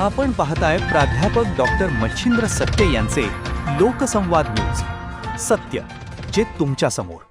आपण पाहताय प्राध्यापक डॉक्टर मच्छिंद्र सत्य यांचे लोकसंवाद न्यूज. सत्य जे तुमच्या समोर.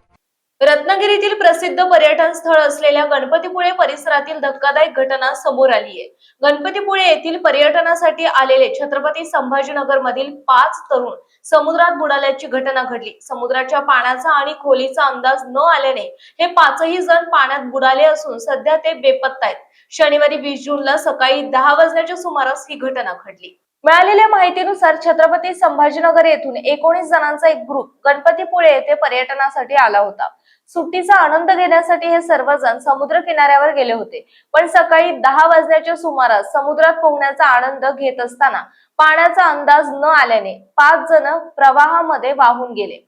रत्नागिरीतील प्रसिद्ध पर्यटन स्थळ असलेल्या गणपतीपुळे परिसरातील धक्कादायक घटना समोर आली आहे. गणपतीपुळे येथील पर्यटनासाठी आलेले छत्रपती संभाजीनगर मधील 5 तरुण समुद्रात बुडाल्याची घटना घडली. समुद्राच्या पाण्याचा आणि खोलीचा अंदाज न आल्याने हे 5ही जण पाण्यात बुडाले असून सध्या ते बेपत्ता आहेत. शनिवारी 20 जूनला सकाळी 10 वाजण्याच्या सुमारास ही घटना घडली. मिळालेल्या माहितीनुसार छत्रपती संभाजीनगर येथून 19 जणांचा एक ग्रुप गणपतीपुळे येथे पर्यटनासाठी आला होता. सुट्टीचा आनंद घेण्यासाठी हे सर्वजण समुद्र किनाऱ्यावर गेले होते. पण सकाळी 10 वाजण्याच्या सुमारास समुद्रात पोहण्याचा आनंद घेत असताना पाण्याचा अंदाज न आल्याने 5 जण प्रवाहामध्ये वाहून गेले.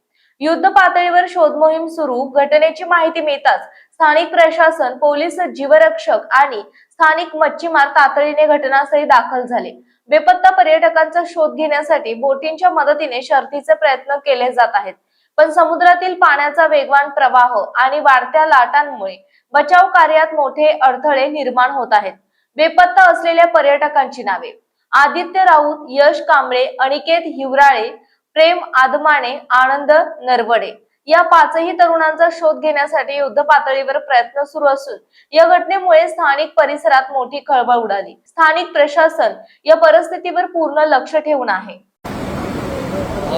युद्ध पातळीवर शोध मोहीम सुरू. घटनेची माहिती मिळताच स्थानिक प्रशासन, पोलीस, जीवरक्षक आणि स्थानिक मच्छीमार तातडीने घटनास्थळी दाखल झाले. बेपत्ता पर्यटकांचा शोध घेण्यासाठी बोटींच्या मदतीने शर्थीचे प्रयत्न केले जात आहेत. पण समुद्रातील पाण्याचा वेगवान प्रवाह आणि वाढत्या लाटांमुळे बचाव कार्यात मोठे अडथळे निर्माण होत आहेत. बेपत्ता असलेल्या पर्यटकांची नावे: आदित्य राऊत, यश कांबळे, अनिकेत हिवराळे, प्रेम आदमाने, आनंद नरवडे. या 5ही तरुणांचा शोध घेण्यासाठी युद्ध पातळीवर प्रयत्न सुरू असून या घटनेमुळे स्थानिक परिसरात मोठी खळबळ उडाली. स्थानिक प्रशासन या परिस्थितीवर पूर्ण लक्ष ठेवून आहे.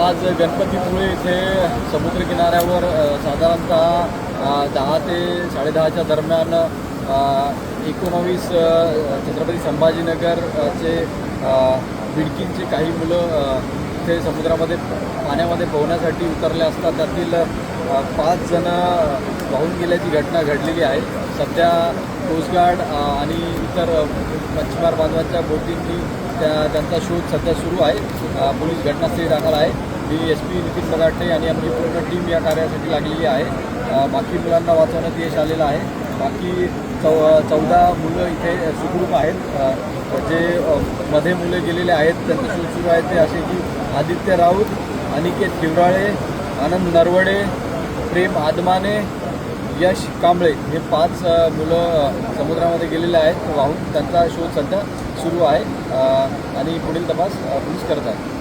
आज गणपतीपुळे येथे समुद्र किनाऱ्यावर साधारणतः 10 ते 10:30च्या दरम्यान 19 छत्रपती संभाजीनगरचे बिडकींचे काही मुलं इथे समुद्रामध्ये पाण्यामध्ये पोहण्यासाठी उतरले असता त्यातील 5 जण वाहून गेल्याची घटना घडलेली आहे. सध्या कोस्टगार्ड आणि इतर मच्छीमार बांधवांच्या बोटींनी त्यांचा शोध सध्या सुरू आहे. पोलीस घटनास्थळी दाखल आहे. SP नितीन बगाटे आणि आमची पूर्ण टीम या कार्यासाठी लागलेली आहे. बाकी मुलांना वाचवण्यात यश आलेलं आहे. बाकी 14 मुलं इथे सुखरूप आहेत. जे मध्ये मुले गेलेले आहेत त्यांचा शोध सुरू आहे ते असे की आदित्य राऊत, अनिकेत हिवराळे, आनंद नरवडे, प्रेम आदमाने, यश कांबळे हे 5 मुलं समुद्रामध्ये गेलेले आहेत वाहून. त्यांचा शोध सध्या सुरू आहे आणि पुढील तपास पोलीस करत आहेत.